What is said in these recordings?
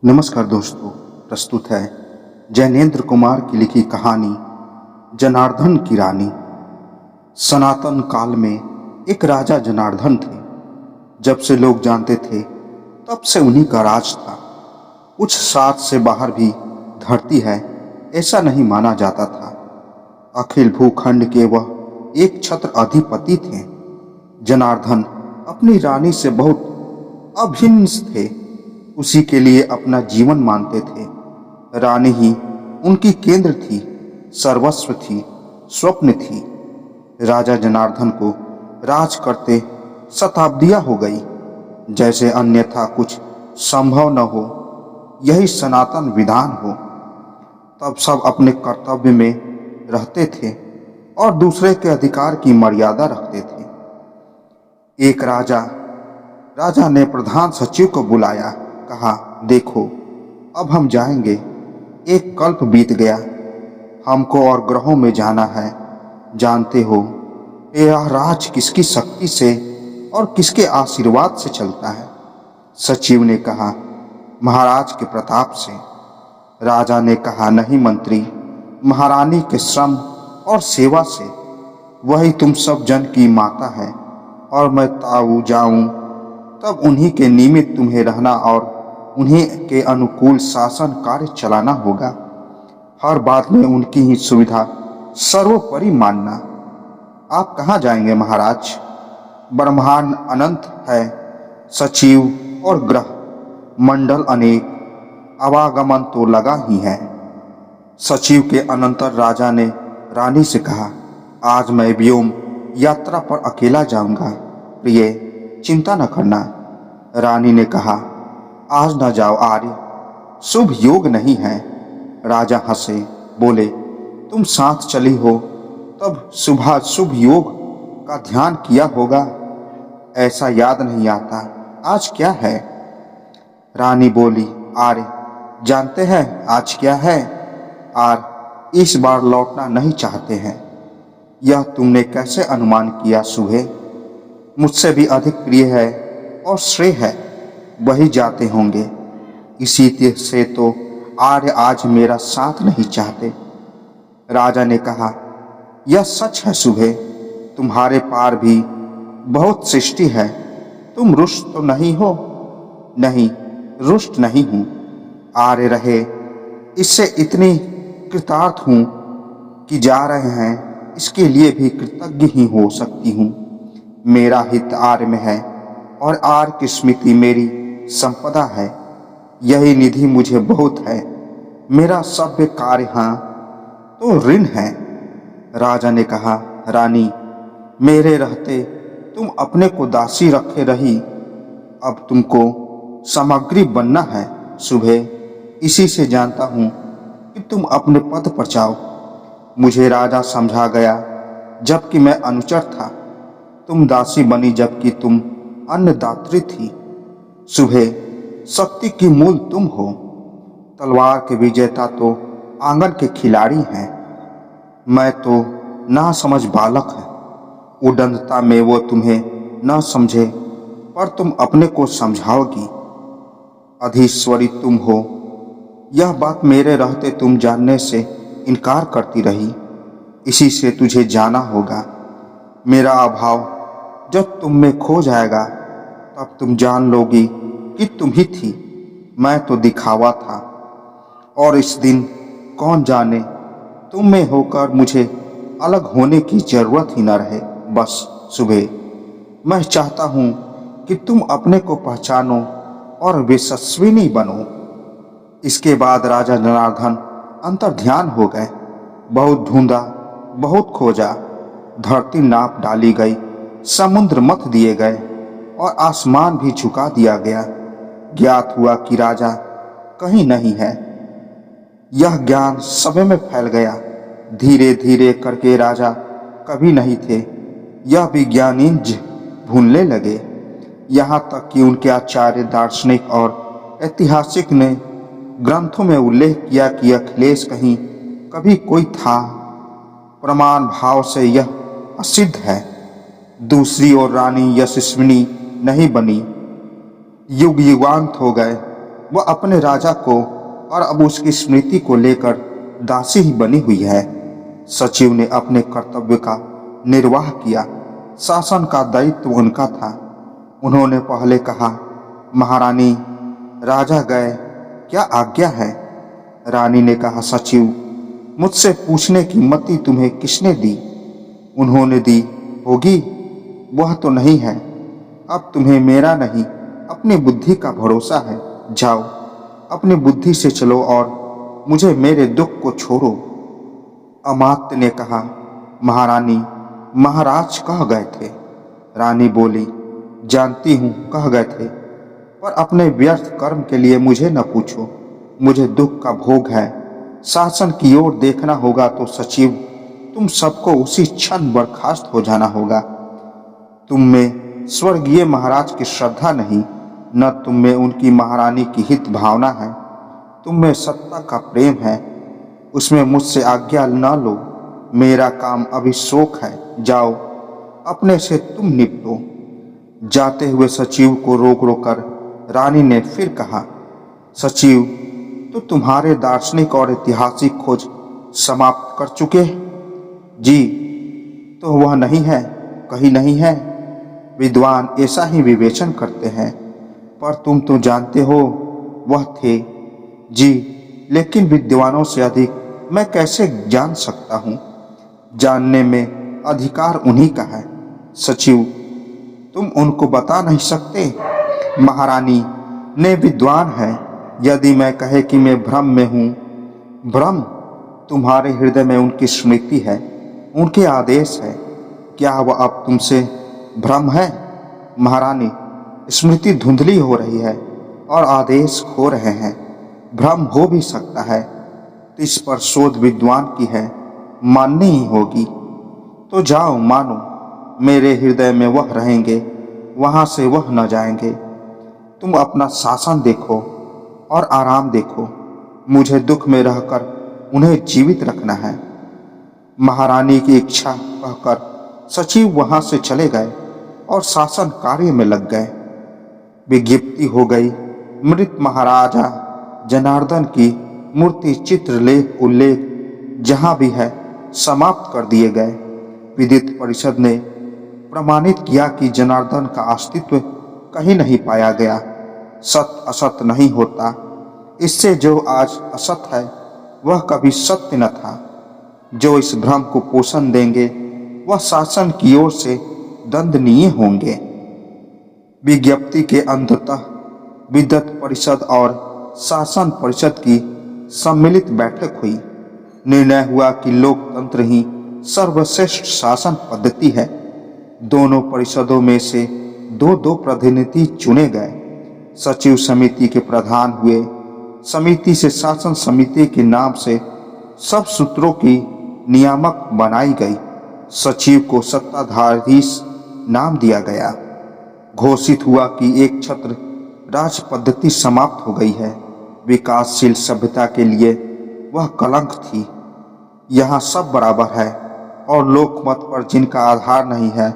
नमस्कार दोस्तों। प्रस्तुत है जैनेन्द्र कुमार की लिखी कहानी जनार्दन की रानी। सनातन काल में एक राजा जनार्दन थे। जब से लोग जानते थे तब से उन्हीं का राज था। कुछ साथ से बाहर भी धरती है ऐसा नहीं माना जाता था। अखिल भूखंड के वह एक छत्र अधिपति थे। जनार्दन अपनी रानी से बहुत अभिन्न थे। उसी के लिए अपना जीवन मानते थे। रानी ही उनकी केंद्र थी, सर्वस्व थी, स्वप्न थी। राजा जनार्दन को राज करते शताब्दियां हो गई। जैसे अन्यथा कुछ संभव न हो, यही सनातन विधान हो। तब सब अपने कर्तव्य में रहते थे और दूसरे के अधिकार की मर्यादा रखते थे। एक राजा ने प्रधान सचिव को बुलाया। कहा, देखो अब हम जाएंगे। एक कल्प बीत गया। हमको और ग्रहों में जाना है। जानते हो यह राज किसकी शक्ति से और किसके आशीर्वाद से चलता है? सचिव ने कहा, महाराज के प्रताप से। राजा ने कहा, नहीं मंत्री, महारानी के श्रम और सेवा से। वही तुम सब जन की माता है और मैं ताऊ जाऊं तब उन्हीं के निमित्त तुम्हें रहना और उन्हीं के अनुकूल शासन कार्य चलाना होगा। हर बात में उनकी ही सुविधा सर्वोपरि मानना। आप कहाँ जाएंगे महाराज? ब्रह्मांड अनंत है, सचिव और ग्रह मंडल अनेक, आवागमन तो लगा ही है। सचिव के अनंतर राजा ने रानी से कहा, आज मैं व्योम यात्रा पर अकेला जाऊंगा। प्रिय, चिंता न करना। रानी ने कहा, आज न जाओ आर्य, शुभ योग नहीं है। राजा हंसे, बोले, तुम साथ चली हो तब सुबह शुभ योग का ध्यान किया होगा। ऐसा याद नहीं आता। आज क्या है? रानी बोली, आर्य, जानते हैं आज क्या है? आर्य इस बार लौटना नहीं चाहते हैं। यह तुमने कैसे अनुमान किया सुहे? मुझसे भी अधिक प्रिय है और श्रेय है, वही जाते होंगे। इसी से तो आर्य आज मेरा साथ नहीं चाहते। राजा ने कहा, यह सच है सुबह, तुम्हारे पार भी बहुत सृष्टि है। तुम रुष्ट तो नहीं हो? नहीं, रुष्ट नहीं हूं। आर्य रहे इससे इतनी कृतार्थ हूं कि जा रहे हैं इसके लिए भी कृतज्ञ ही हो सकती हूं। मेरा हित आर्य में है और आर्य की स्मृति मेरी संपदा है। यही निधि मुझे बहुत है। मेरा सभ्य कार्य हाँ तो ऋण है। राजा ने कहा, रानी, मेरे रहते तुम अपने को दासी रखे रही, अब तुमको सामग्री बनना है। सुबह इसी से जानता हूं कि तुम अपने पद पर जाओ। मुझे राजा समझा गया जबकि मैं अनुचर था। तुम दासी बनी जबकि तुम अन्नदात्री थी। सुबह शक्ति की मूल तुम हो। तलवार के विजेता तो आंगन के खिलाड़ी हैं। मैं तो ना समझ बालक है। उदंडता में वो तुम्हें न समझे पर तुम अपने को समझाओगी। अधीश्वरी तुम हो। यह बात मेरे रहते तुम जानने से इनकार करती रही। इसी से तुझे जाना होगा। मेरा अभाव जब तुम में खो जाएगा तब तुम जान लोगी कि तुम ही थी। मैं तो दिखावा था और इस दिन कौन जाने तुम में होकर मुझे अलग होने की जरूरत ही न रहे। बस सुबह मैं चाहता हूं कि तुम अपने को पहचानो और यशस्विनी बनो। इसके बाद राजा जनार्दन अंतर्ध्यान हो गए। बहुत ढूंढा, बहुत खोजा। धरती नाप डाली गई, समुद्र मथ दिए गए और आसमान भी झुका दिया गया। ज्ञात हुआ कि राजा कहीं नहीं है। यह ज्ञान सभी में फैल गया। धीरे धीरे करके राजा कभी नहीं थे यह विज्ञानीज भूलने लगे। यहाँ तक कि उनके आचार्य, दार्शनिक और ऐतिहासिक ने ग्रंथों में उल्लेख किया कि अखिलेश कहीं कभी कोई था। प्रमाण भाव से यह असिद्ध है। दूसरी ओर रानी यशस्विनी नहीं बनी। युग युगांत हो गए वह अपने राजा को और अब उसकी स्मृति को लेकर दासी ही बनी हुई है। सचिव ने अपने कर्तव्य का निर्वाह किया। शासन का दायित्व उनका था। उन्होंने पहले कहा, महारानी, राजा गए, क्या आज्ञा है? रानी ने कहा, सचिव, मुझसे पूछने की मति तुम्हें किसने दी? उन्होंने दी होगी, वह तो नहीं है। अब तुम्हें मेरा नहीं, अपनी बुद्धि का भरोसा है। जाओ, अपनी बुद्धि से चलो और मुझे मेरे दुख को छोड़ो। अमात्य ने कहा, महारानी, महाराज कह गए थे। रानी बोली, जानती हूँ कह गए थे, पर अपने व्यर्थ कर्म के लिए मुझे न पूछो। मुझे दुख का भोग है। शासन की ओर देखना होगा तो सचिव, तुम सबको उसी क्षण बर्खास्त हो जाना होगा। तुम में स्वर्गीय महाराज की श्रद्धा नहीं, न तुम में उनकी महारानी की हित भावना है। तुम में सत्ता का प्रेम है, उसमें मुझसे आज्ञा न लो। मेरा काम अभी शोक है। जाओ, अपने से तुम निपटो। जाते हुए सचिव को रोक रोकर रानी ने फिर कहा, सचिव, तो तुम्हारे दार्शनिक और ऐतिहासिक खोज समाप्त कर चुके? जी, तो वह नहीं है, कहीं नहीं है। विद्वान ऐसा ही विवेचन करते हैं, पर तुम तो जानते हो वह थे। जी, लेकिन विद्वानों से अधिक मैं कैसे जान सकता हूँ? जानने में अधिकार उन्हीं का है। सचिव, तुम उनको बता नहीं सकते? महारानी ने विद्वान है। यदि मैं कहे कि मैं भ्रम में हूँ, भ्रम? तुम्हारे हृदय में उनकी स्मृति है, उनके आदेश है। क्या वह अब तुमसे भ्रम है? महारानी, स्मृति धुंधली हो रही है और आदेश खो रहे हैं। भ्रम हो भी सकता है, तो इस पर शोध विद्वान की है, माननी ही होगी। तो जाओ, मानो। मेरे हृदय में वह रहेंगे, वहां से वह न जाएंगे। तुम अपना शासन देखो और आराम देखो। मुझे दुख में रहकर उन्हें जीवित रखना है। महारानी की इच्छा कहकर सचिव वहां से चले गए और शासन कार्य में लग गए। विज्ञप्ति हो गई, मृत महाराजा जनार्दन की मूर्ति, चित्रलेख, उल्लेख जहां भी है समाप्त कर दिए गए। विदित परिषद ने प्रमाणित किया कि जनार्दन का अस्तित्व कहीं नहीं पाया गया। सत्य असत नहीं होता। इससे जो आज असत है वह कभी सत्य न था। जो इस भ्रम को पोषण देंगे वह शासन की ओर से दंडनीय होंगे। विज्ञप्ति के अंततः विद्वत परिषद और शासन परिषद की सम्मिलित बैठक हुई। निर्णय हुआ कि लोकतंत्र ही सर्वश्रेष्ठ शासन पद्धति है। दोनों परिषदों में से दो प्रतिनिधि चुने गए। सचिव समिति के प्रधान हुए। समिति से शासन समिति के नाम से सब सूत्रों की नियामक बनाई गई। सचिव को सत्ताधारीधीश नाम दिया गया। घोषित हुआ कि एक छत्र राज पद्धति समाप्त हो गई है। विकासशील सभ्यता के लिए वह कलंक थी। यहाँ सब बराबर है और लोकमत पर जिनका आधार नहीं है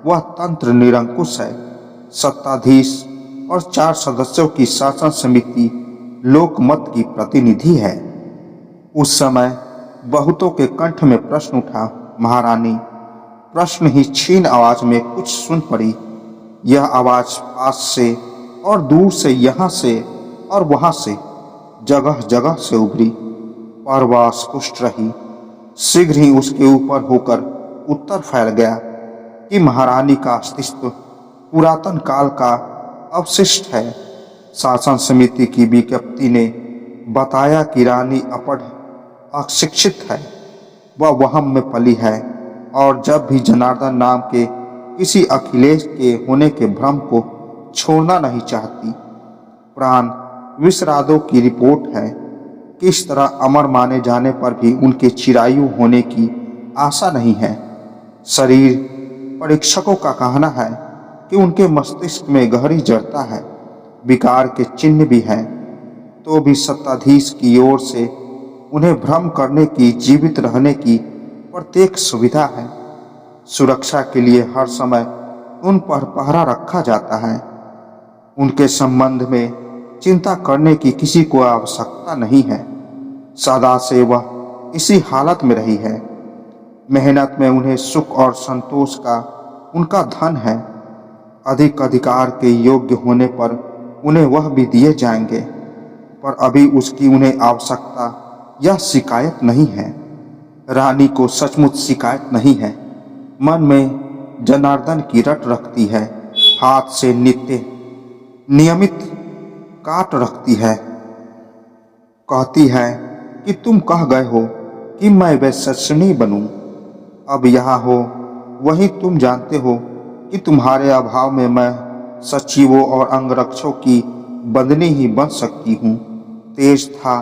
वह तंत्र निरंकुश है। सत्ताधीश और 4 सदस्यों की शासन समिति लोकमत की प्रतिनिधि है। उस समय बहुतों के कंठ में प्रश्न उठा, महारानी। प्रश्न ही क्षीण आवाज में कुछ सुन पड़ी। यह आवाज पास से और दूर से, यहाँ से और वहां से, जगह जगह से उभरी, पर वह स्पष्ट रही। शीघ्र ही उसके ऊपर होकर उत्तर फैल गया कि महारानी का अस्तित्व पुरातन काल का अवशिष्ट है। शासन समिति की विज्ञप्ति ने बताया कि रानी अपढ़ अशिक्षित है। वह वहम में पली है और जब भी जनार्दन नाम के किसी अखिलेश के होने के भ्रम को छोड़ना नहीं चाहती। प्राण विसरादों की रिपोर्ट है। किस तरह अमर माने जाने पर भी उनके चिरायु होने की आशा नहीं है। शरीर परीक्षकों का कहना है कि उनके मस्तिष्क में गहरी जड़ता है। विकार के चिन्ह भी हैं, तो भी सत्ताधीश की ओर से उन्हें भ्रम करने की, जीवित रहने की प्रत्येक सुविधा है। सुरक्षा के लिए हर समय उन पर पहरा रखा जाता है। उनके संबंध में चिंता करने की किसी को आवश्यकता नहीं है। सदा से वह इसी हालत में रही है। मेहनत में उन्हें सुख और संतोष का उनका धन है। अधिक अधिकार के योग्य होने पर उन्हें वह भी दिए जाएंगे, पर अभी उसकी उन्हें आवश्यकता या शिकायत नहीं है। रानी को सचमुच शिकायत नहीं है। मन में जनार्दन की रट रखती है, हाथ से नित्य नियमित काट रखती है। कहती है कि तुम कह गए हो कि मैं विश्वसनीय बनूं। अब यहाँ हो वही तुम जानते हो कि तुम्हारे अभाव में मैं सचिवों और अंगरक्षकों की बंदनी ही बन सकती हूँ। तेज था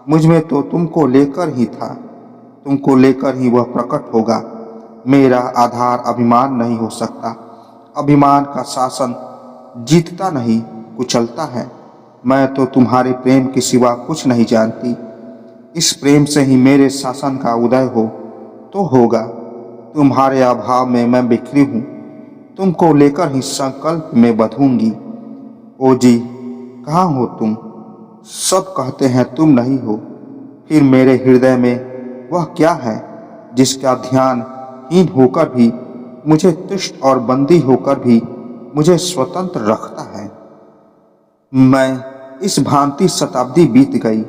मुझ में तो तुमको लेकर ही था, तुमको लेकर ही वह प्रकट होगा। मेरा आधार अभिमान नहीं हो सकता। अभिमान का शासन जीतता नहीं, कुचलता है। मैं तो तुम्हारे प्रेम के सिवा कुछ नहीं जानती। इस प्रेम से ही मेरे शासन का उदय हो तो होगा। तुम्हारे अभाव में मैं बिखरी हूँ, तुमको लेकर ही संकल्प में बंधूंगी। ओ जी, कहाँ हो तुम? सब कहते हैं तुम नहीं हो, फिर मेरे हृदय में वह क्या है जिसका ध्यान हीन होकर भी मुझे तुष्ट और बंदी होकर भी मुझे स्वतंत्र रखता है। मैं इस भांति शताब्दी बीत गई।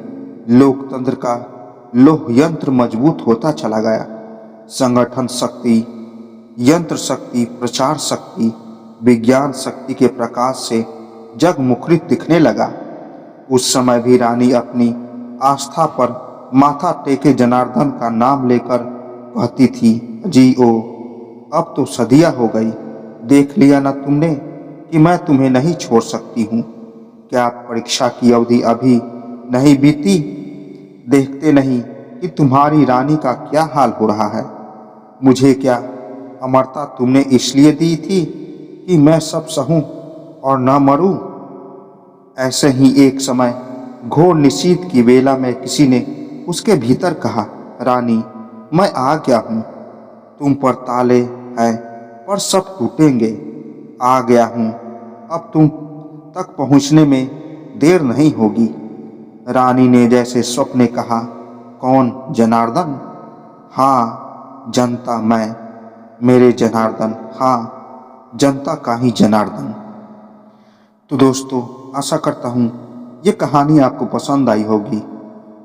लोकतंत्र का लोह यंत्र मजबूत होता चला गया। संगठन शक्ति, यंत्र शक्ति, प्रचार शक्ति, विज्ञान शक्ति के प्रकाश से जग मुखरित दिखने लगा। उस समय भी रानी अपनी आस्था पर माथा टेके जनार्दन का नाम लेकर कहती थी, जी ओ, अब तो सदिया हो गई। देख लिया ना तुमने कि मैं तुम्हें नहीं छोड़ सकती हूँ। क्या परीक्षा की अवधि अभी नहीं बीती? देखते नहीं कि तुम्हारी रानी का क्या हाल हो रहा है। मुझे क्या अमरता तुमने इसलिए दी थी कि मैं सब सहूं और न मरूं? ऐसे ही एक समय घोर निशीथ की वेला में किसी ने उसके भीतर कहा, रानी, मैं आ गया हूँ। तुम पर ताले हैं पर सब टूटेंगे। आ गया हूँ, अब तुम तक पहुँचने में देर नहीं होगी। रानी ने जैसे स्वप्ने कहा, कौन? जनार्दन? हाँ, जनता मैं, मेरे जनार्दन। हाँ, जनता का ही जनार्दन। तो दोस्तों, आशा करता हूँ ये कहानी आपको पसंद आई होगी।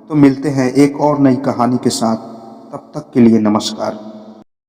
तो मिलते हैं एक और नई कहानी के साथ। तब तक के लिए नमस्कार।